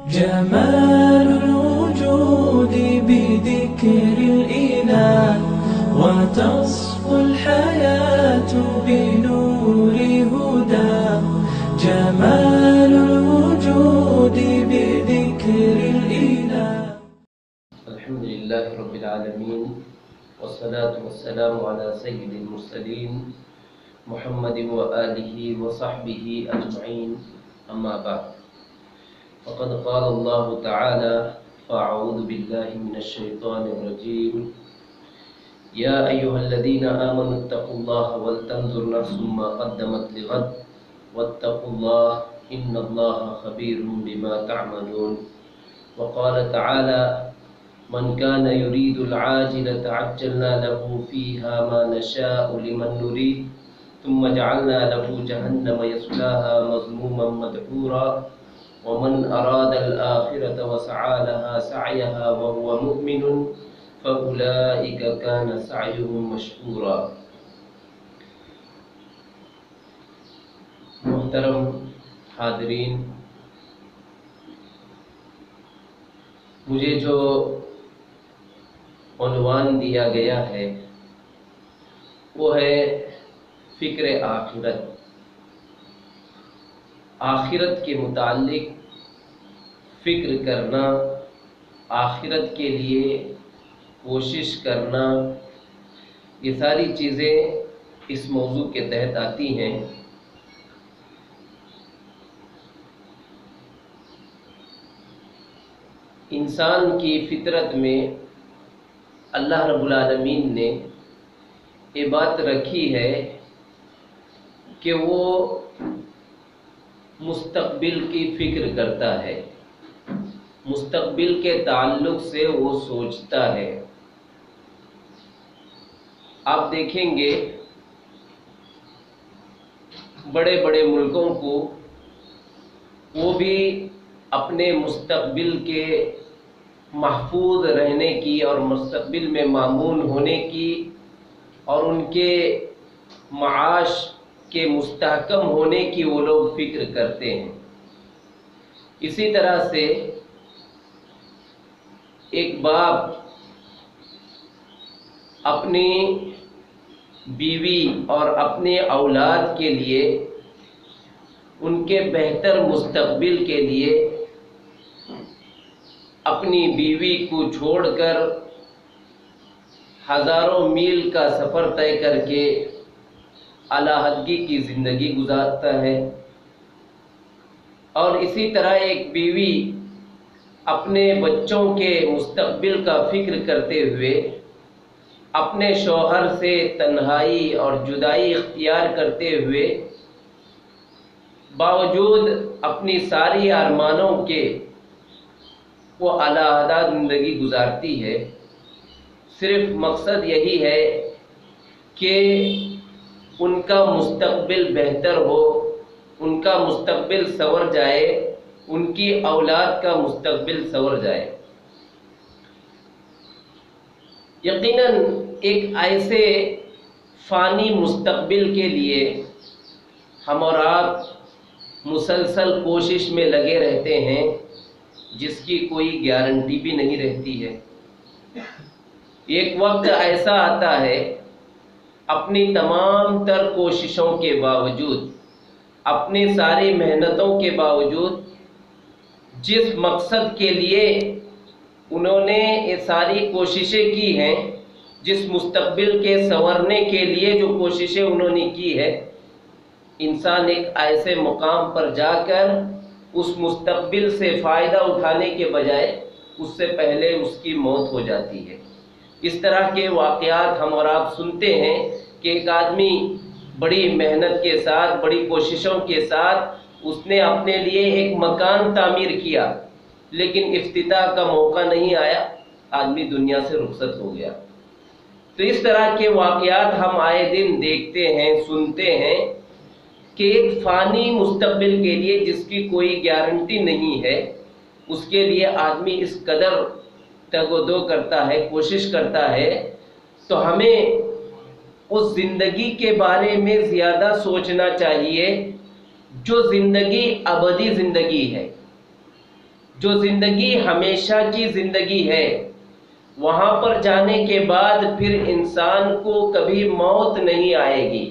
جمال الوجود بذكر الإله وتصفو الحياة بنور هدى. جمال الوجود بذكر الإله. الحمد لله رب العالمين والصلاة والسلام على سيد المرسلين محمد وآله وصحبه أجمعين. أما بعد، فقد قال الله تعالى: فأعوذ بالله من الشيطان الرجيم. يا أيها الذين آمنوا اتقوا الله ولتنظر نفس ما قدمت لغد واتقوا الله إن الله خبير بما تعملون. وقال تعالى: من كان يريد العاجلة عجلنا له فيها ما نشاء لمن نريد ثم جعلنا له جهنم يصلاها مذموما مدحورا ومن أراد الآخرة وسعى لها سعيها وهو مؤمن فأولئك كان سعيهم مشكورا. محترم حاضرین، مجھے جو عنوان دیا گیا ہے وہ ہے فکر آخرت. آخرت کے متعلق فکر کرنا، آخرت کے لیے کوشش کرنا، یہ ساری چیزیں اس موضوع کے تحت آتی ہیں. انسان کی فطرت میں اللہ رب العالمین نے یہ بات رکھی ہے کہ وہ مستقبل کی فکر کرتا ہے، مستقبل کے تعلق سے وہ سوچتا ہے. آپ دیکھیں گے بڑے بڑے ملکوں کو، وہ بھی اپنے مستقبل کے محفوظ رہنے کی اور مستقبل میں مامون ہونے کی اور ان کے معاش کے مستحکم ہونے کی وہ لوگ فکر کرتے ہیں. اسی طرح سے ایک باپ اپنی بیوی اور اپنے اولاد کے لیے، ان کے بہتر مستقبل کے لیے اپنی بیوی کو چھوڑ کر ہزاروں میل کا سفر طے کر کے علیحدگی کی زندگی گزارتا ہے. اور اسی طرح ایک بیوی اپنے بچوں کے مستقبل کا فکر کرتے ہوئے اپنے شوہر سے تنہائی اور جدائی اختیار کرتے ہوئے باوجود اپنی ساری ارمانوں کے وہ علیحدہ زندگی گزارتی ہے. صرف مقصد یہی ہے کہ ان کا مستقبل بہتر ہو، ان کا مستقبل سنور جائے، ان کی اولاد کا مستقبل سنور جائے. یقیناً ایک ایسے فانی مستقبل کے لیے ہم اور آپ مسلسل کوشش میں لگے رہتے ہیں جس کی کوئی گارنٹی بھی نہیں رہتی ہے. ایک وقت ایسا آتا ہے اپنی تمام تر کوششوں کے باوجود، اپنی ساری محنتوں کے باوجود، جس مقصد کے لیے انہوں نے یہ ساری کوششیں کی ہیں، جس مستقبل کے سنورنے کے لیے جو کوششیں انہوں نے کی ہے، انسان ایک ایسے مقام پر جا کر اس مستقبل سے فائدہ اٹھانے کے بجائے اس سے پہلے اس کی موت ہو جاتی ہے. اس طرح کے واقعات ہم اور آپ سنتے ہیں کہ ایک آدمی بڑی محنت کے ساتھ، بڑی کوششوں کے ساتھ اس نے اپنے لیے ایک مکان تعمیر کیا، لیکن افتتاح کا موقع نہیں آیا، آدمی دنیا سے رخصت ہو گیا. تو اس طرح کے واقعات ہم آئے دن دیکھتے ہیں، سنتے ہیں کہ ایک فانی مستقبل کے لیے جس کی کوئی گارنٹی نہیں ہے، اس کے لیے آدمی اس قدر تگ و دو کرتا ہے، کوشش کرتا ہے. تو ہمیں اس زندگی کے بارے میں زیادہ سوچنا چاہیے جو زندگی ابدی زندگی ہے. جو زندگی ہمیشہ کی زندگی ہے، وہاں پر جانے کے بعد پھر انسان کو کبھی موت نہیں آئے گی،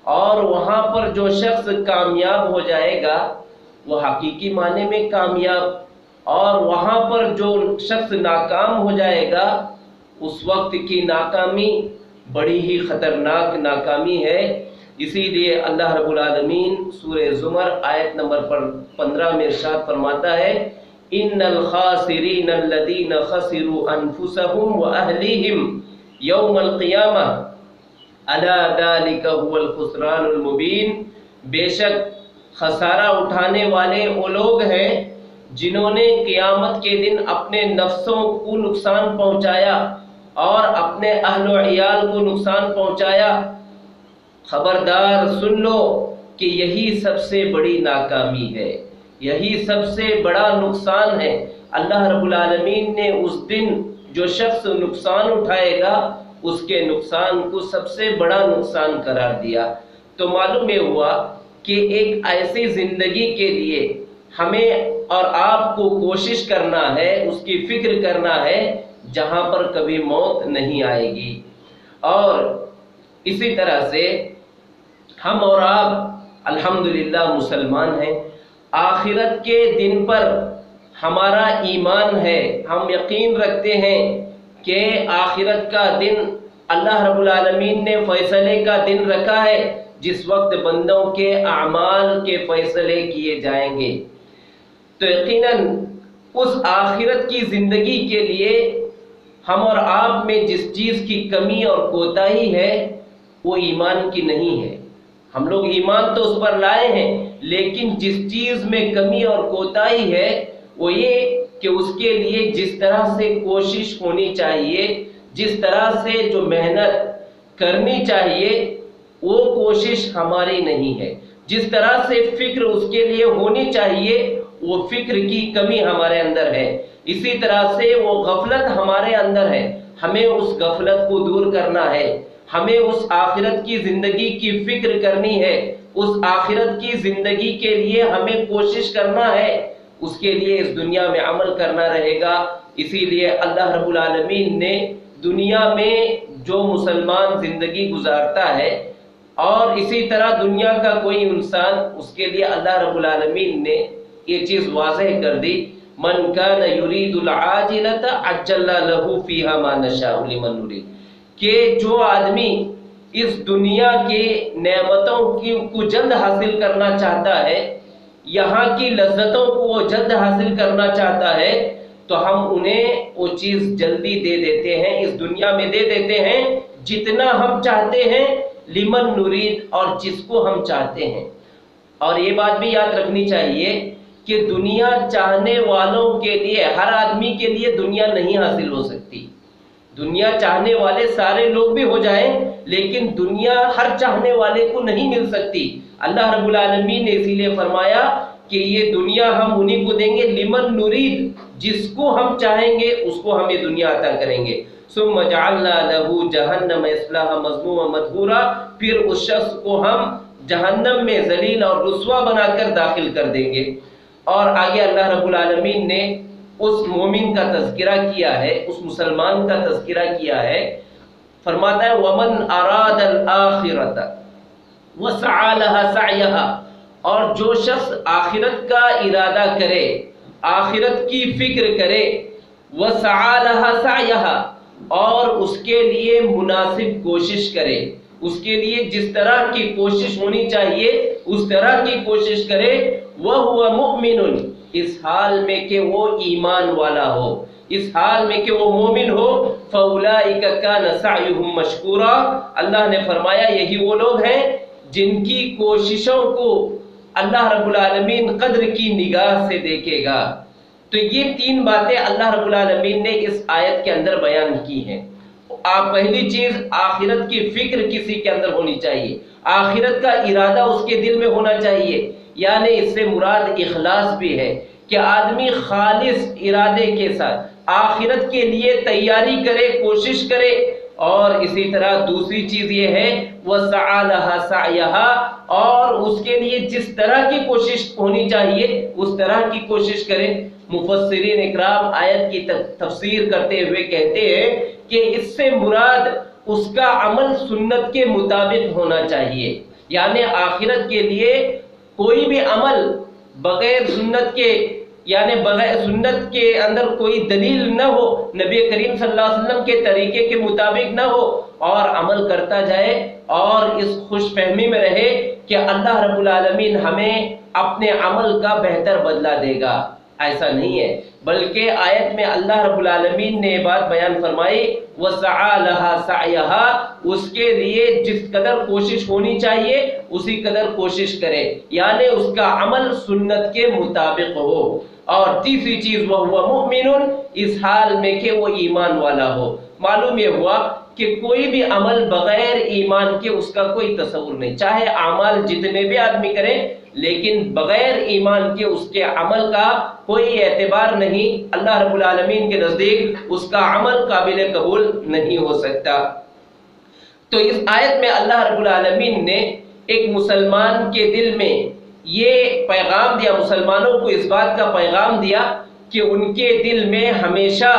اور وہاں پر جو شخص کامیاب ہو جائے گا وہ حقیقی معنی میں کامیاب، اور وہاں پر جو شخص ناکام ہو جائے گا اس وقت کی ناکامی بڑی ہی خطرناک ناکامی ہے۔ اسی لیے اللہ رب العالمین سورہ زمر آیت نمبر 15 میں ارشاد فرماتا ہے، ان الخاسرین الذین خسروا انفسهم واہلیہم یوم القیامہ الا ذلک هو الخسران المبین۔ بے شک خسارہ اٹھانے والے وہ لوگ ہیں جنہوں نے قیامت کے دن اپنے نفسوں کو نقصان پہنچایا اور اپنے اہل و عیال کو نقصان پہنچایا۔ خبردار سن لو کہ یہی سب سے بڑی ناکامی ہے، یہی سب سے بڑا نقصان ہے۔ اللہ رب العالمین نے اس دن جو شخص نقصان اٹھائے گا اس کے نقصان کو سب سے بڑا نقصان قرار دیا۔ تو معلوم یہ ہوا کہ ایک ایسی زندگی کے لیے ہمیں اور آپ کو کوشش کرنا ہے، اس کی فکر کرنا ہے جہاں پر کبھی موت نہیں آئے گی۔ اور اسی طرح سے ہم اور آپ الحمدللہ مسلمان ہیں، آخرت کے دن پر ہمارا ایمان ہے، ہم یقین رکھتے ہیں کہ آخرت کا دن اللہ رب العالمین نے فیصلے کا دن رکھا ہے جس وقت بندوں کے اعمال کے فیصلے کیے جائیں گے۔ تو یقیناً اس آخرت کی زندگی کے لیے ہم اور آپ میں جس چیز کی کمی اور کوتاہی ہے وہ ایمان کی نہیں ہے۔ ہم لوگ ایمان تو اس پر لائے ہیں، لیکن جس چیز میں کمی اور کوتاہی ہے وہ یہ کہ اس کے لیے جس طرح سے کوشش ہونی چاہیے، جس طرح سے جو محنت کرنی چاہیے وہ کوشش ہماری نہیں ہے، جس طرح سے فکر اس کے لیے ہونی چاہیے وہ فکر کی کمی ہمارے اندر ہے، اسی طرح سے وہ غفلت ہمارے اندر ہے، ہمیں اس غفلت کو دور کرنا ہے، ہمیں اس آخرت کی زندگی کی فکر کرنی ہے، اس آخرت کی زندگی کے لیے ہمیں کوشش کرنا ہے، اس کے لیے اس دنیا میں عمل کرنا رہے گا۔ اسی لیے اللہ رب العالمین نے دنیا میں جو مسلمان زندگی گزارتا ہے اور اسی طرح دنیا کا کوئی انسان، اس کے لیے اللہ رب العالمین نے یہ چیز واضح کر دی، من کان یرید العاجلۃ عجلنا لہ فیہا ما نشاء لمن نرید، کہ جو آدمی اس دنیا کے نعمتوں کو جلد حاصل کرنا چاہتا ہے، یہاں کی لذتوں کو وہ جلد حاصل کرنا چاہتا ہے، تو ہم انہیں وہ چیز جلدی دے دیتے ہیں، اس دنیا میں دے دیتے ہیں جتنا ہم چاہتے ہیں، لمن نرید، اور جس کو ہم چاہتے ہیں۔ اور یہ بات بھی یاد رکھنی چاہیے کہ دنیا چاہنے والوں کے لیے، ہر آدمی کے لیے دنیا نہیں حاصل ہو سکتی۔ دنیا چاہنے والے سارے لوگ بھی ہو جائیں لیکن دنیا ہر چاہنے والے کو نہیں مل سکتی۔ اللہ رب العالمین نے اسی لیے فرمایا کہ یہ دنیا ہم انہیں کو دیں گے، لمن نرید، جس کو ہم چاہیں گے اس کو ہم یہ دنیا عطا کریں گے۔ ثم جعلنا له جہنم یصلاها مذموما مدحورا، پھر اس شخص کو ہم جہنم میں ذلیل اور رسوا بنا کر داخل کر دیں گے۔ اور آگے اللہ رب العالمین نے اس مومن کا تذکرہ کیا ہے، اس مسلمان کا تذکرہ کیا ہے، فرماتا ہے وَمَنْ أَرَادَ الْآخِرَةَ وَسَعَى لَهَا سَعْيَهَا، اور جو شخص آخرت کا ارادہ کرے، آخرت کی فکر کرے، وَسَعَى لَهَا سَعْيَهَا، اور اس کے لیے مناسب کوشش کرے، اس کے لیے جس طرح کی کوشش ہونی چاہیے اس طرح کی کوشش کرے، وَهُوَ مُؤْمِنٌ، اس حال میں کہ وہ ایمان والا ہو، اس حال میں کہ وہ مومن ہو، فَأُولَئِكَ كَانَ سَعْيُهُمْ مَشْكُورًا، اللہ نے فرمایا یہی وہ لوگ ہیں جن کی کوششوں کو اللہ رب العالمین قدر کی نگاہ سے دیکھے گا۔ تو یہ تین باتیں اللہ رب العالمین نے اس آیت کے اندر بیان کی ہیں۔ پہلی چیز، آخرت کی فکر کسی کے اندر ہونی چاہیے، آخرت کا ارادہ اس کے دل میں ہونا چاہیے، یعنی اس سے مراد اخلاص بھی ہے کہ آدمی خالص ارادے کے ساتھ آخرت کے لیے تیاری کرے، کوشش کرے۔ اور اسی طرح دوسری چیز یہ ہے وَسَعَى لَهَا سَعْيَهَا، اور اس کے لیے جس طرح کی کوشش ہونی چاہیے اس طرح کی کوشش کریں۔ مفسرین اکرام آیت کی تفسیر کرتے ہوئے کہتے ہیں کہ اس سے مراد اس کا عمل سنت کے مطابق ہونا چاہیے، یعنی آخرت کے لیے کوئی بھی عمل بغیر سنت کے، یعنی بغیر سنت کے اندر کوئی دلیل نہ ہو، نبی کریم صلی اللہ علیہ وسلم کے طریقے کے مطابق نہ ہو، اور عمل کرتا جائے اور اس خوش فہمی میں رہے کہ اللہ رب العالمین ہمیں اپنے عمل کا بہتر بدلہ دے گا۔ ایسا نہیں ہے، بلکہ آیت میں اللہ رب العالمین نے بات بیان فرمائی وَسَعَى لَهَا سَعْيَهَا، اس کے لیے جس قدر کوشش ہونی چاہیے اسی قدر کوشش کرے، یعنی اس کا عمل سنت کے مطابق ہو۔ اور تیسری چیز وَهُوَ مُؤْمِنٌ، اس حال میں کہ وہ ایمان والا ہو۔ معلوم یہ ہوا کہ کوئی بھی عمل بغیر ایمان کے اس کا کوئی تصور نہیں، چاہے اعمال جتنے بھی آدمی کریں لیکن بغیر ایمان کے اس کے عمل کا کوئی اعتبار نہیں، اللہ رب العالمین کے نزدیک اس کا عمل قابل قبول نہیں ہو سکتا۔ تو اس آیت میں اللہ رب العالمین نے ایک مسلمان کے دل میں یہ پیغام دیا، مسلمانوں کو اس بات کا پیغام دیا کہ ان کے دل میں ہمیشہ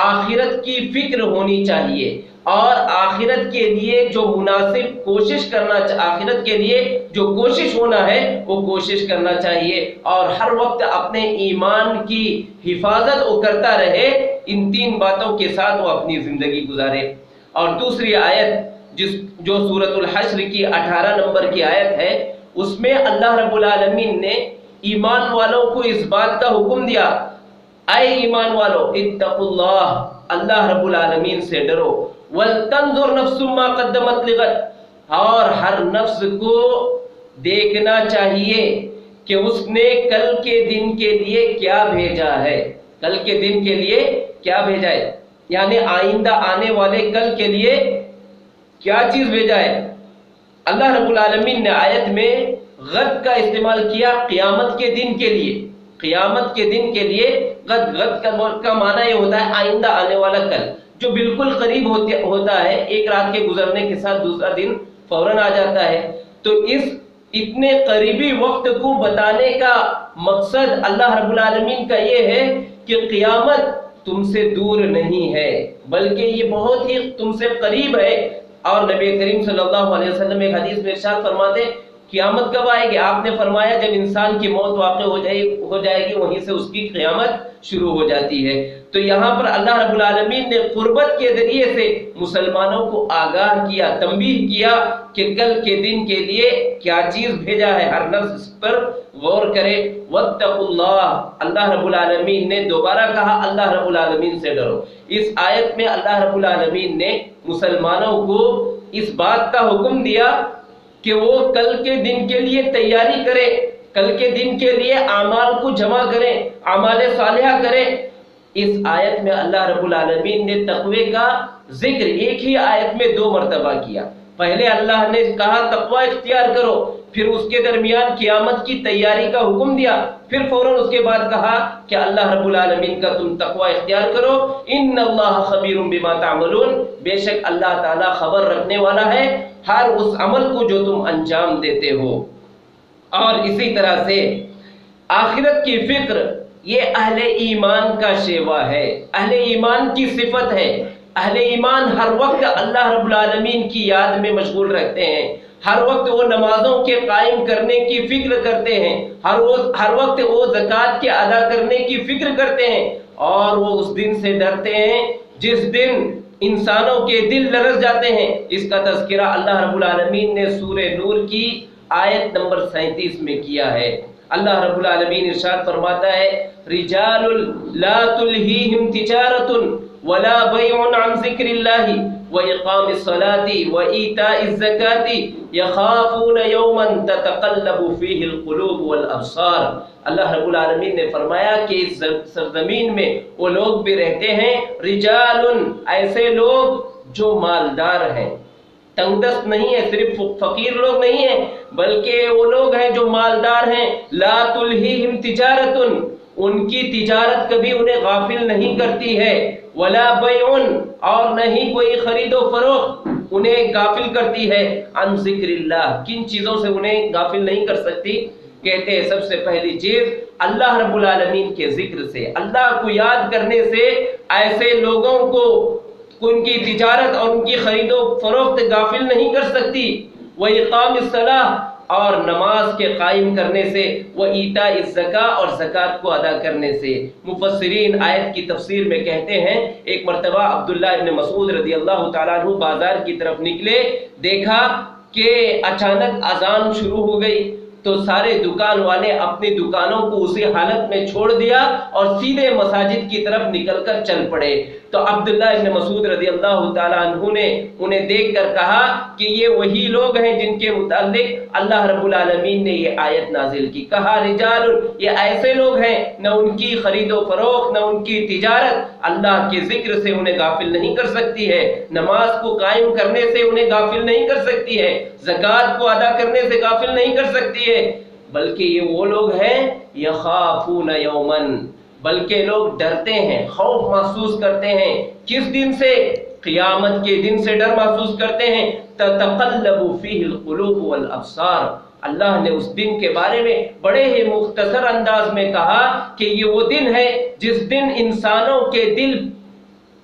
آخرت کی فکر ہونی چاہیے، اور آخرت کے لیے جو مناسب کوشش کرنا، آخرت کے لیے جو کوشش ہونا ہے وہ کوشش کرنا چاہیے، اور ہر وقت اپنے ایمان کی حفاظت وہ کرتا رہے۔ ان تین باتوں کے ساتھ وہ اپنی زندگی گزارے۔ اور دوسری آیت جو سورۃ الحشر کی 18 نمبر کی آیت ہے، اس میں اللہ رب العالمین نے ایمان والوں کو اس بات کا حکم دیا، اے ایمان والو اتقوا اللہ، اللہ رب العالمین سے ڈرو، وَلْتَنْظُرْ نَفْسٌ مَا قَدَّمَتْ لِغَدٍ، اور ہر نفس کو دیکھنا چاہیے کہ اس نے کل کے دن کے لیے کیا بھیجا ہے، کل کے دن کے لیے کیا بھیجا ہے، یعنی آئندہ آنے والے کل کے لیے کیا چیز بھیجا ہے۔ اللہ رب العالمین نے آیت میں غد کا استعمال کیا قیامت کے دن کے لیے، قیامت کے دن کے لیے غد کا معنی یہ ہوتا ہے آئندہ آنے والا کل، جو بالکل قریب ہوتا ہے، ایک رات کے گزرنے کے ساتھ دوسرا دن فوراً آ جاتا ہے۔ تو اس اتنے قریبی وقت کو بتانے کا مقصد اللہ رب العالمین کا یہ ہے کہ قیامت تم سے دور نہیں ہے بلکہ یہ بہت ہی تم سے قریب ہے۔ اور نبی کریم صلی اللہ علیہ وسلم ایک حدیث میں ارشاد فرماتے قیامت کب آئے گی؟ آپ نے فرمایا جب انسان کی موت واقع ہو جائے گی وہیں سے اس کی قیامت شروع ہو جاتی ہے۔ تو یہاں پر اللہ رب العالمین نے قربت کے ذریعے سے مسلمانوں کو آگاہ کیا، تنبیہ کیا کہ کل کے دن کے لیے کیا چیز بھیجا ہے، ہر نفس اس پر غور کرے۔ واتقوا اللہ، اللہ رب العالمین نے دوبارہ کہا اللہ رب العالمین سے ڈرو۔ اس آیت میں اللہ رب العالمین نے مسلمانوں کو اس بات کا حکم دیا کہ وہ کل کے دن کے لیے تیاری کرے، کل کے دن کے لیے اعمال کو جمع کریں، اعمال صالحہ کریں۔ اس آیت میں اللہ رب العالمین نے تقوی کا ذکر ایک ہی آیت میں 2 مرتبہ کیا۔ پہلے اللہ نے کہا تقوی اختیار کرو، پھر اس کے درمیان قیامت کی تیاری کا حکم دیا، پھر فوراً اس کے بعد کہا کہ اللہ رب العالمین کا تم تقوی اختیار کرو۔ ان اللہ خبیر بما تعملون، بے شک اللہ تعالی خبر رکھنے والا ہے ہر اس عمل کو جو تم انجام دیتے ہو۔ اور اسی طرح سے آخرت کی فکر یہ اہل ایمان کا شیوا ہے، اہل ایمان کی صفت ہے۔ اہل ایمان ہر وقت اللہ رب العالمین کی یاد میں مشغول رہتے ہیں، ہر وقت وہ نمازوں کے قائم کرنے کی فکر کرتے ہیں، ہر وقت وہ زکوٰۃ کے ادا کرنے کی فکر کرتے ہیں، اور وہ اس دن سے ڈرتے ہیں جس دن انسانوں کے دل لرز جاتے ہیں۔ اس کا تذکرہ اللہ رب العالمین نے سورہ نور کی آیت نمبر 37 میں کیا ہے۔ اللہ رب العالمین ارشاد فرماتا ہے رجال لا تلہیہم تجارت ولا بیع عن ذکر اللہ واقام الصلاۃ وایتاء الزکاۃ یخافون یوما تتقلب فیہ القلوب والابصار۔ اللہ رب العالمین نے فرمایا کہ اس سرزمین میں وہ لوگ بھی رہتے ہیں، رجال، ایسے لوگ جو مالدار ہیں، تنگ دست نہیں ہے، صرف فقیر لوگ نہیں ہیں بلکہ وہ لوگ ہیں جو مالدار ہیں۔ لا تلہیہم تجارت، ان کی تجارت کبھی انہیں غافل نہیں کرتی ہے، ولا بیعن، اور نہیں کوئی خرید و فروخت انہیں غافل کرتی ہے، عن ذکر اللہ، کن چیزوں سے انہیں غافل نہیں کر سکتی؟ کہتے ہیں سب سے پہلی چیز اللہ رب العالمین کے ذکر سے، اللہ کو یاد کرنے سے ایسے لوگوں کو ان کی تجارت اور ان کی خرید و فروخت غافل نہیں کر سکتی، وَإِقَامِ الصَّلَاةِ، اور نماز کے قائم کرنے سے، وَإِيتَاءِ الزَّكَاةِ، اور زکوٰۃ کو ادا کرنے سے۔ مفسرین آیت کی تفسیر میں کہتے ہیں ایک مرتبہ عبداللہ ابن مسعود رضی اللہ تعالیٰ عنہ بازار کی طرف نکلے، دیکھا کہ اچانک اذان شروع ہو گئی تو سارے دکان والے اپنی دکانوں کو اسی حالت میں چھوڑ دیا اور سیدھے مساجد کی طرف نکل کر چل پڑے۔ تو عبداللہ ابن مسعود رضی اللہ تعالیٰ عنہ نے انہیں دیکھ کر کہا کہ یہ وہی لوگ ہیں جن کے متعلق اللہ رب العالمین نے یہ آیت نازل کی، کہا رجال، یہ ایسے لوگ ہیں نہ ان کی خرید و فروخت نہ ان کی تجارت اللہ کے ذکر سے انہیں غافل نہیں کر سکتی ہے، نماز کو قائم کرنے سے انہیں غافل نہیں کر سکتی ہے، زکوٰۃ کو ادا کرنے سے غافل نہیں کر سکتی ہے، بلکہ یہ وہ لوگ ہیں یخافون یومن، بلکہ لوگ ڈرتے ہیں، خوف محسوس کرتے ہیں، کس دن سے؟ قیامت کے دن سے ڈر محسوس کرتے ہیں، تتقلب فیہ القلوب والابصار۔ اللہ نے اس دن کے بارے میں بڑے ہی مختصر انداز میں کہا کہ یہ وہ دن ہے جس دن انسانوں کے دل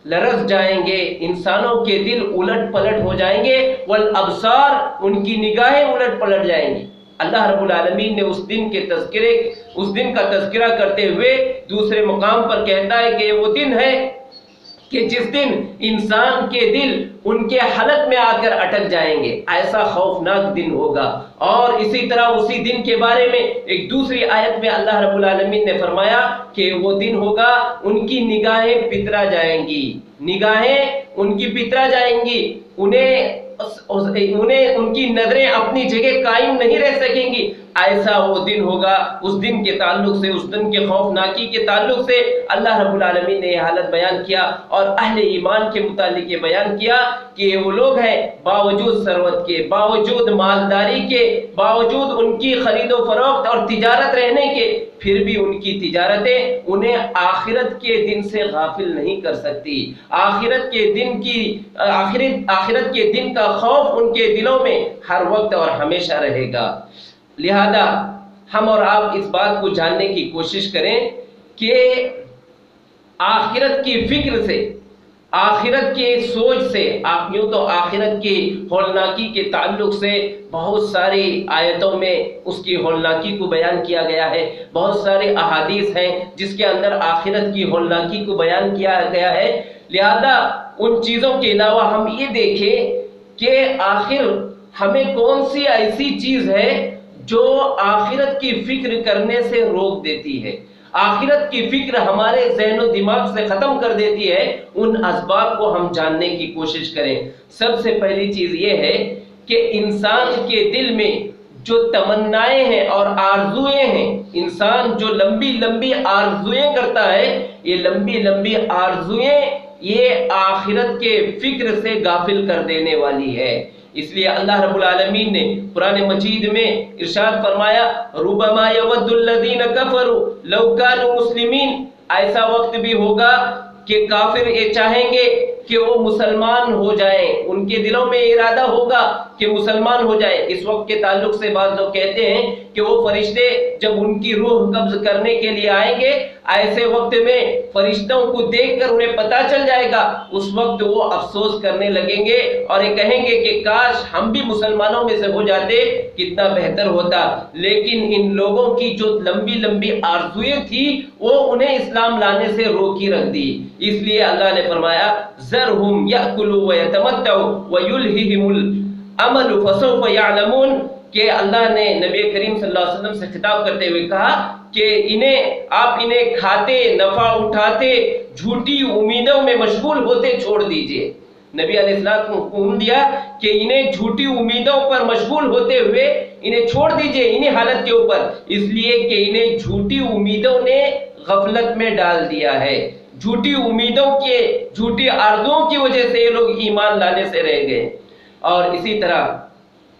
لرز جائیں گے، انسانوں کے دل الٹ پلٹ ہو جائیں گے، والابصار، ان کی نگاہیں الٹ پلٹ جائیں گی۔ اللہ رب العالمین نے اس دن کا تذکرہ کرتے ہوئے دوسرے مقام پر کہتا ہے کہ وہ دن ہے کہ جس دن انسان کے دل ان کے حلق میں آ کر اٹک جائیں گے، ایسا خوفناک دن ہوگا۔ اور اسی طرح اسی دن کے بارے میں ایک دوسری آیت میں اللہ رب العالمین نے فرمایا کہ وہ دن ہوگا ان کی نگاہیں پترا جائیں گی، نگاہیں ان کی پترا جائیں گی، انہیں ان کی نظریں اپنی جگہ قائم نہیں رہ سکیں گی، ایسا وہ دن ہوگا۔ اس دن کے تعلق سے، اس دن کے خوفناکی کے تعلق سے اللہ رب العالمین نے یہ حالت بیان کیا اور اہل ایمان کے متعلق یہ بیان کیا کہ وہ لوگ ہیں باوجود ثروت کے، باوجود مالداری کے، باوجود ان کی خرید و فروخت اور تجارت رہنے کے، پھر بھی ان کی تجارتیں انہیں آخرت کے دن سے غافل نہیں کر سکتی، آخرت کے دن کا خوف ان کے دلوں میں ہر وقت اور ہمیشہ رہے گا۔ لہذا ہم اور آپ اس بات کو جاننے کی کوشش کریں کہ آخرت کی فکر سے، آخرت کے سوچ سے، آپ یوں تو آخرت کی ہولناکی کے تعلق سے بہت ساری آیتوں میں اس کی ہولناکی کو بیان کیا گیا ہے، بہت سارے احادیث ہیں جس کے اندر آخرت کی ہولناکی کو بیان کیا گیا ہے۔ لہذا ان چیزوں کے علاوہ ہم یہ دیکھیں کہ آخر ہمیں کون سی ایسی چیز ہے جو آخرت کی فکر کرنے سے روک دیتی ہے، آخرت کی فکر ہمارے ذہن و دماغ سے ختم کر دیتی ہے۔ ان اسباب کو ہم جاننے کی کوشش کریں۔ سب سے پہلی چیز یہ ہے کہ انسان کے دل میں جو تمنائیں ہیں اور آرزوئیں ہیں، انسان جو لمبی لمبی آرزوئیں کرتا ہے، یہ لمبی لمبی آرزوئیں یہ آخرت کے فکر سے غافل کر دینے والی ہے۔ اس لیے اللہ رب العالمین نے قرآن مجید میں ارشاد فرمایا ربما یود الذین کفروا لو کانوا مسلمین، ایسا وقت بھی ہوگا کہ کافر یہ چاہیں گے کہ وہ مسلمان ہو جائیں، ان کے دلوں میں ارادہ ہوگا کہ مسلمان ہو جائیں۔ اس وقت کے تعلق سے بعض لوگ کہتے ہیں کہ وہ فرشتے جب ان کی روح قبض کرنے کے لیے آئیں گے، ایسے وقت میں فرشتوں کو دیکھ کر انہیں پتا چل جائے گا، اس وقت وہ افسوس کرنے لگیں گے اور یہ کہیں گے کہ کاش ہم بھی مسلمانوں میں سے ہو جاتے، کتنا بہتر ہوتا۔ لیکن ان لوگوں کی جو لمبی لمبی آرزوئیں تھی وہ انہیں اسلام لانے سے روکی رکھ دی۔ اس لیے اللہ نے فرمایا ذرہم یأکلوا ویتمتعوا ویلہہم الامل فسوف یعلمون، کہ اللہ نے نبی کریم صلی اللہ علیہ وسلم سے خطاب کرتے ہوئے کہا کہ آپ انہیں کھاتے، نفع اٹھاتے، جھوٹی امیدوں میں مشغول ہوتے چھوڑ دیجئے۔ نبی علیہ السلام کو حکم دیا کہ انہیں جھوٹی امیدوں پر مشغول ہوتے ہوئے انہیں چھوڑ دیجئے انہیں حالت کے اوپر، اس لیے کہ انہیں جھوٹی امیدوں نے غفلت میں ڈال دیا ہے، جھوٹی امیدوں کے، جھوٹی آرزوؤں کی وجہ سے یہ لوگ ایمان لانے سے رہ گئے۔ اور اسی طرح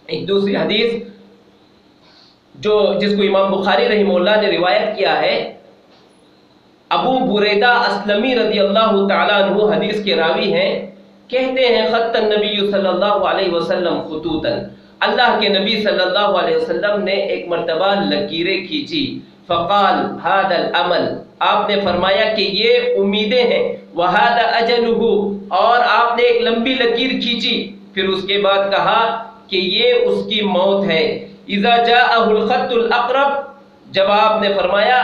ایک دوسری حدیث جس کو امام بخاری رحمہ اللہ نے روایت کیا ہے، ابو بریدہ اسلمی رضی اللہ تعالیٰ عنہ حدیث کے راوی ہیں، کہتے ہیں خط النبی صلی اللہ علیہ وسلم خطوطاً، اللہ کے نبی صلی اللہ علیہ وسلم نے ایک مرتبہ لکیریں کھینچی، فقال هذا العمل، آپ نے فرمایا کہ یہ امیدیں ہیں، وهذا اجلہ، اور آپ نے ایک لمبی لکیر کھینچی، پھر اس کے بعد کہا کہ یہ اس کی موت ہے، اذا جاءہ الخط الاقرب، جب آپ نے فرمایا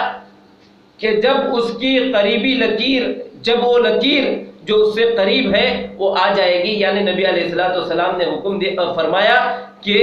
کہ جب اس کی قریبی لکیر، جب وہ لکیر جو اس سے قریب ہے وہ آ جائے گی، یعنی نبی علیہ السلام نے حکم فرمایا کہ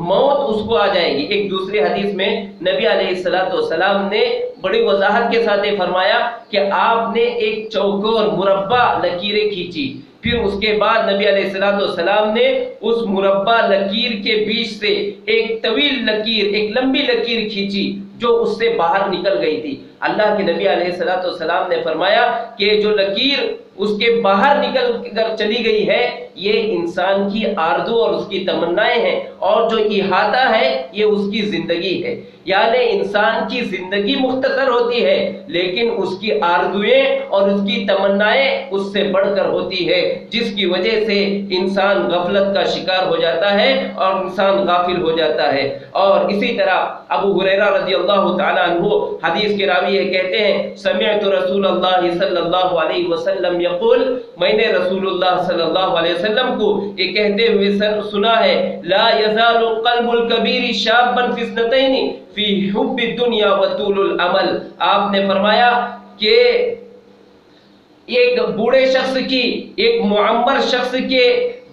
موت اس کو آ جائے گی۔ ایک دوسری حدیث میں نبی علیہ السلام نے بڑی وضاحت کے ساتھ فرمایا کہ آپ نے ایک چوکور مربع لکیریں کھینچی، پھر اس کے بعد نبی علیہ السلام نے اس مربع لکیر کے بیچ سے ایک طویل لکیر، ایک لمبی لکیر کھینچی جو اس سے باہر نکل گئی تھی۔ اللہ کے نبی علیہ السلام نے فرمایا کہ جو لکیر اس کے باہر نکل کر چلی گئی ہے یہ انسان کی آرزو اور اس کی تمنائیں ہیں، اور جو احاطہ ہے یہ اس کی زندگی ہے، یعنی انسان کی زندگی مختصر ہوتی ہے لیکن اس کی آرزویں اور اس کی تمنائیں اس سے بڑھ کر ہوتی ہے، جس کی وجہ سے انسان غفلت کا شکار ہو جاتا ہے اور انسان غافل ہو جاتا ہے۔ اور اسی طرح ابو ہریرہ رضی اللہ تعالیٰ عنہ حدیث کے راوی ہے، کہتے ہیں سمعت رسول اللہ صلی اللہ علیہ وسلم یقول، میں نے رسول اللہ صلی اللہ علیہ وسلم کو یہ کہتے ہوئے سنا ہے، لا یزال قلب الکبیر شابا فی اثنتین فی حب الدنیا وطول العمل، آپ نے فرمایا کہ ایک بوڑھے شخص کی، ایک معمر شخص کے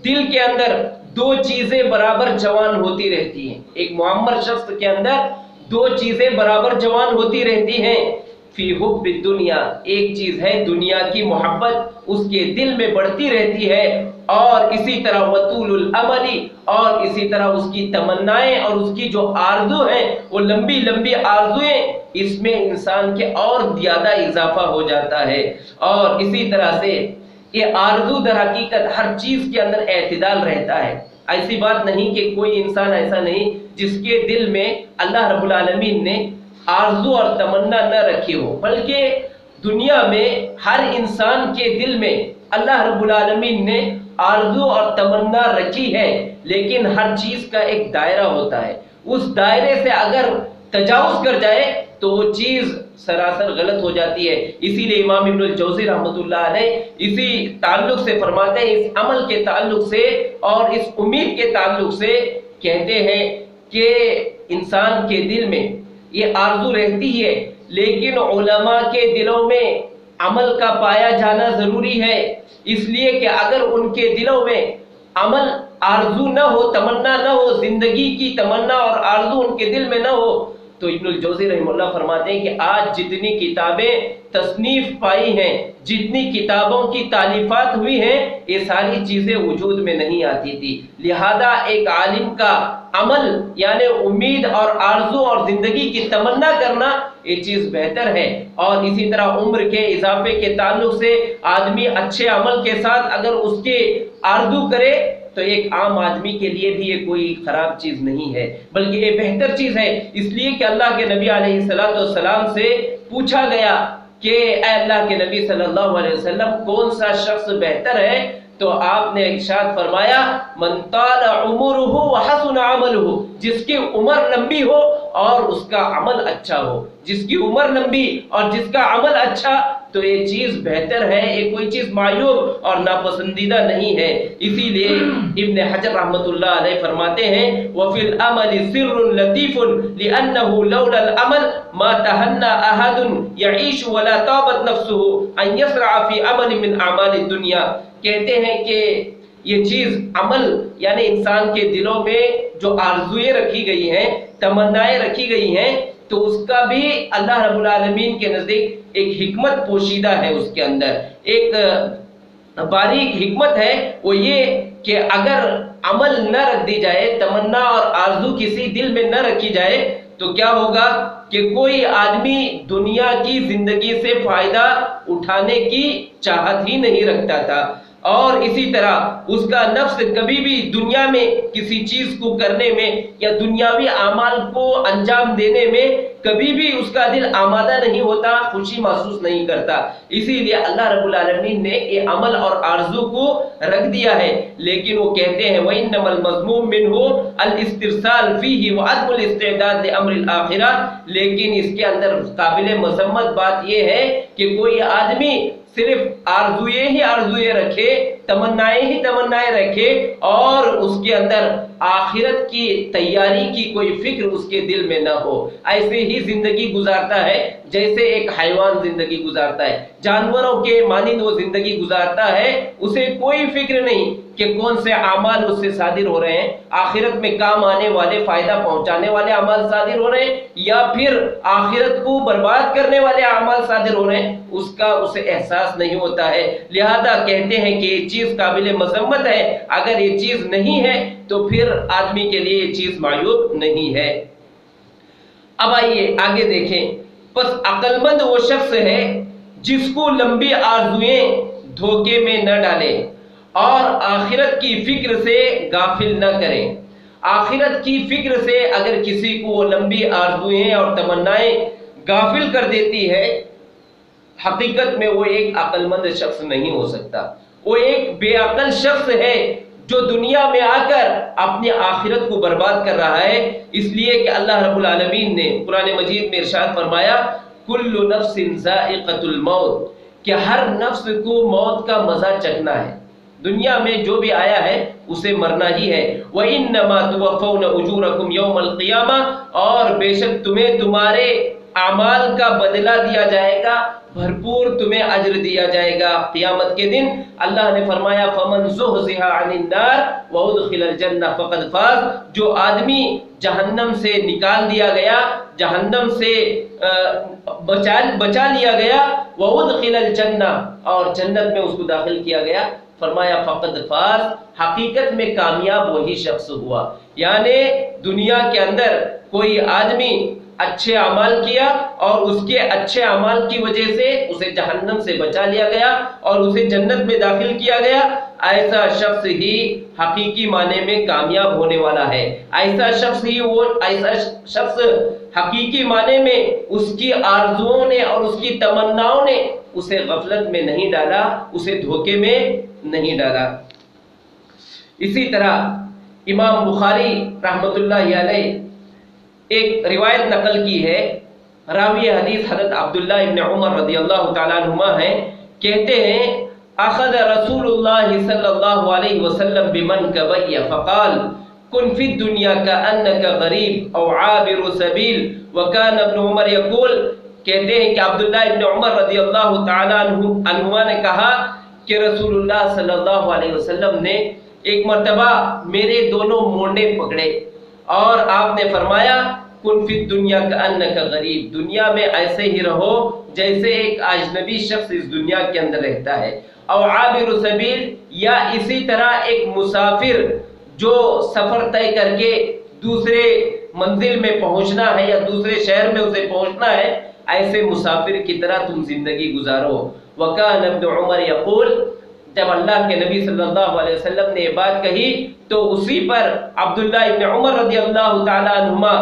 دل کے اندر دو چیزیں برابر جوان ہوتی رہتی ہیں، ایک معمر شخص کے اندر دو چیزیں برابر جوان ہوتی رہتی ہیں، فی حب الدنیا، ایک چیز ہے دنیا کی محبت، اس کے دل میں بڑھتی رہتی ہے، اور اسی طرح وطول العمل، اور اسی طرح اس کی تمنائیں اور اس کی جو آرزو ہیں وہ لمبی لمبی آرزویں، اس میں انسان کے اور زیادہ اضافہ ہو جاتا ہے۔ اور اسی طرح سے یہ آرزو در حقیقت ہر چیز کے اندر اعتدال رہتا ہے، ایسی بات نہیں کہ کوئی انسان ایسا نہیں جس کے دل میں اللہ رب العالمین نے آرزو اور تمنا نہ رکھی ہو، بلکہ دنیا میں ہر انسان کے دل میں اللہ رب العالمین نے آرزو اور تمنا رکھی ہے، لیکن ہر چیز کا ایک دائرہ ہوتا ہے، اس دائرے سے اگر تجاوز کر جائے تو وہ چیز سراسر غلط ہو جاتی ہے۔ اسی لیے امام ابن الجوزی رحمۃ اللہ علیہ اسی تعلق سے فرماتے ہیں، اس عمل کے تعلق سے اور اس امید کے تعلق سے کہتے ہیں کہ انسان کے دل میں یہ آرزو رہتی ہے، لیکن علماء کے دلوں میں عمل کا پایا جانا ضروری ہے، اس لیے کہ اگر ان کے دلوں میں عمل آرزو نہ ہو، تمنا نہ ہو، زندگی کی تمنا اور آرزو ان کے دل میں نہ ہو، تو ابن الجوزی رحمہ اللہ فرماتے ہیں کہ آج جتنی کتابیں تصنیف پائی ہیں، جتنی کتابوں کی تالیفات ہوئی ہیں، یہ ساری چیزیں وجود میں نہیں آتی تھی۔ لہذا ایک عالم کا عمل یعنی امید اور آرزو اور زندگی کی تمنا کرنا یہ چیز بہتر ہے، اور اسی طرح عمر کے اضافے کے تعلق سے آدمی اچھے عمل کے ساتھ اگر اس کے آرزو کرے تو ایک عام آدمی کے لیے بھی یہ کوئی خراب چیز نہیں ہے، بلکہ یہ بہتر چیز ہے، اس لیے کہ اللہ کے نبی علیہ السلام سے پوچھا گیا کہ اے اللہ کے نبی صلی اللہ علیہ وسلم کون سا شخص بہتر ہے، تو آپ نے ارشاد فرمایا من طال عمرہ وحسن عملہ، جس کی عمر لمبی ہو اور اس کا عمل اچھا ہو، جس کی عمر لمبی اور جس کا عمل اچھا، تو یہ چیز بہتر ہے، یہ کوئی چیز معیوب اور ناپسندیدہ نہیں ہے۔ اسی لیے ابن حجر رحمۃ اللہ علیہ فرماتے ہیں وَفِي الْعَمَلِ سِرٌّ لَطِيفٌ لِأَنَّهُ لَوْلَا الْعَمَلِ مَا تَهَنَّى أَحَدٌ يَعِيشُ وَلَا طَابَتْ نَفْسُهُ أَن يَسْرَعَ فِي عَمَلٍ مِّنْ أَعْمَالِ الدُّنْيَا، کہتے ہیں کہ یہ چیز عمل یعنی انسان کے دلوں میں جو آرزویں رکھی گئی ہیں، تمنائیں رکھی گئی ہیں، تو اس کا بھی اللہ رب العالمین کے نزدیک ایک حکمت پوشیدہ ہے، اس کے اندر ایک باریک حکمت ہے، وہ یہ کہ اگر عمل نہ رکھ دی جائے، تمنا اور آرزو کسی دل میں نہ رکھی جائے، تو کیا ہوگا کہ کوئی آدمی دنیا کی زندگی سے فائدہ اٹھانے کی چاہت ہی نہیں رکھتا تھا، اور اسی طرح اس کا نفس کبھی بھی دنیا میں کسی چیز کو کرنے میں یا دنیاوی اعمال کو انجام دینے میں کبھی بھی اس کا دل آمادہ نہیں ہوتا، خوشی محسوس نہیں کرتا۔ اسی لیے اللہ رب العالمین نے یہ عمل اور آرزو کو رکھ دیا ہے، لیکن وہ کہتے ہیں وَإِنَّمَا الْمَذْمُومُ مِنْهُ الْإِسْتِرْسَالُ فِيهِ وَعَدْمُ الْإِسْتِعْدَادِ لِأَمْرِ الْآخِرَةِ، لیکن اس کے اندر قابل مذمت بات یہ ہے کہ کوئی آدمی صرف آرزوئے رکھے، تمنائیں رکھے، اور اس کے اندر آخرت کی تیاری کی کوئی فکر اس کے دل میں نہ ہو۔ ایسے ہی زندگی گزارتا ہے جیسے ایک حیوان زندگی گزارتا ہے، جانوروں کے مانند وہ زندگی گزارتا ہے، اسے کوئی فکر نہیں کہ کون سے اعمال اس سے صادر ہو رہے ہیں، آخرت میں کام آنے والے، فائدہ پہنچانے والے اعمال صادر ہو رہے ہیں یا پھر آخرت کو برباد کرنے والے اعمال صادر ہو رہے ہیں، اس کا اسے احساس نہیں ہوتا ہے۔ لہذا کہتے ہیں کہ یہ چیز قابل مذمت ہے، اگر یہ چیز نہیں ہے تو پھر آدمی کے لیے یہ چیز معیوب نہیں ہے۔ اب آئیے آگے دیکھیں، پس عقل مند وہ شخص ہے جس کو لمبی آرزوئیں دھوکے میں نہ ڈالیں اور آخرت کی فکر سے غافل نہ کریں۔ آخرت کی فکر سے اگر کسی کو وہ لمبی آرزوئیں اور تمنائیں غافل کر دیتی ہے، حقیقت میں وہ ایک عقل مند شخص نہیں ہو سکتا، وہ ایک بے عقل شخص ہے جو دنیا میں آ کر اپنی آخرت کو برباد کر رہا ہے۔ اس لیے کہ اللہ رب العالمین نے قرآن مجید میں ارشاد فرمایا کل نفس ذائقۃ الموت، کہ ہر نفس کو موت کا مزہ چکھنا ہے، دنیا میں جو بھی آیا ہے اسے مرنا ہی ہے۔ وَإِنَّمَا تُوَفَّوْنَ أُجُورَكُمْ يَوْمَ الْقِيَامَةِ، اور بے شک تمہیں تمہارے اعمال کا بدلہ دیا جائے گا، بھرپور تمہیں اجر دیا جائے گا قیامت کے دن۔ اللہ نے فرمایا فَمَنْ زُحْزِحَ عَنِ النَّارِ وَأُدْخِلَ الْجَنَّةَ فَقَدْ فَازَ، جو آدمی جہنم سے نکال دیا گیا، جہنم سے بچا لیا گیا، وَأُدْخِلَ الْجَنَّةَ، اور جنت میں اس کو داخل کیا گیا، فرمایا فقد فاز، حقیقت میں کامیاب وہی شخص ہوا۔ یعنی دنیا کے اندر کوئی آدمی اچھے اعمال کیا اور اس کے اچھے اعمال کی وجہ سے اسے جہنم سے بچا لیا گیا اور اسے جنت میں داخل کیا گیا، ایسا شخص ہی حقیقی معنی میں کامیاب ہونے والا ہے۔ ایسا شخص حقیقی معنی میں اس کی آرزوؤں نے اور اس کی تمناؤں نے اسے غفلت میں نہیں ڈالا، اسے دھوکے میں نہیں ڈالا۔ اسی طرح امام بخاری رحمۃ اللہ علیہ ایک روایت نقل کی ہے، راوی حدیث حضرت عبداللہ ابن عمر رضی اللہ تعالیٰ عنہما ہیں، کہتے ہیں اخذ رسول اللہ صلی اللہ علیہ وسلم بمنکبی فقال کن فی الدنیا کأنک غریب او عابر سبیل وکان ابن عمر یقول، کہتے ہیں کہ عبداللہ ابن عمر رضی اللہ تعالیٰ عنہما نے کہا کہ رسول اللہ صلی اللہ علیہ وسلم نے ایک مرتبہ میرے دونوں مونڈے پکڑے اور آپ نے فرمایا کن فی الدنیا کأنک غریب، دنیا میں ایسے ہی رہو جیسے ایک اجنبی شخص اس دنیا کے اندر رہتا ہے، او عابر سبیل، یا اسی طرح ایک مسافر جو سفر طے کر کے دوسرے منزل میں پہنچنا ہے یا دوسرے شہر میں اسے پہنچنا ہے، ایسے مسافر کی طرح تم زندگی گزارو۔ وکان ابن عمر یقول، جب اللہ کے نبی صلی اللہ علیہ وسلم نے یہ بات کہی تو اسی پر عبداللہ ابن عمر رضی اللہ تعالی عنہما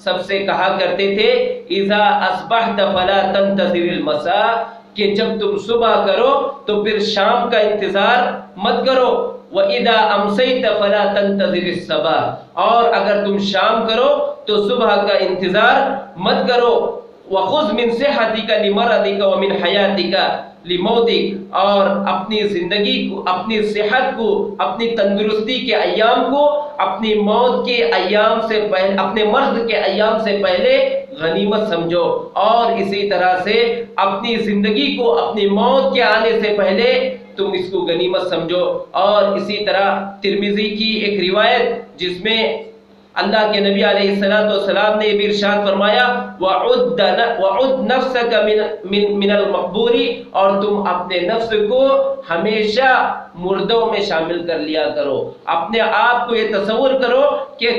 سب سے کہا کرتے تھے اذا اصبحت فلا تنتظر المساء، کہ جب تم صبح کرو تو پھر شام کا انتظار مت کرو، وَإِذَا أَمْسَيْتَ فَلَا تَنْتَظِرِ الصَّبَاحَ، اور اگر تم شام کرو تو صبح کا انتظار مت کرو، وَخُذْ مِنْ صِحَّتِكَ لِمَرَضِكَ وَمِنْ حَيَاتِكَ لِمَوْتِكَ، اور اپنی زندگی کو، اپنی صحت کو، اپنی تندرستی کے ایام کو اپنی موت کے ایام سے پہلے، اپنے مرض کے ایام سے پہلے غنیمت سمجھو، اور اسی طرح سے اپنی زندگی کو اپنی موت کے آنے سے پہلے تم اس کو غنیمت سمجھو۔ اور اسی طرح ترمذی کی ایک روایت جس میں اللہ کے نبی علیہ السلام نے بھی ارشاد فرمایا وَعُدْ نَفْسَكَ مِنَ الْمَقْبُورِ، اور تم اپنے نفس کو ہمیشہ مردوں میں شامل کر لیا کرو، اپنے آپ کو یہ تصور کرو کہ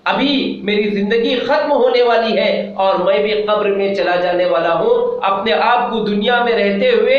ابھی میری زندگی ختم ہونے والی ہے اور میں بھی قبر میں چلا جانے والا ہوں، اپنے آپ کو دنیا میں رہتے ہوئے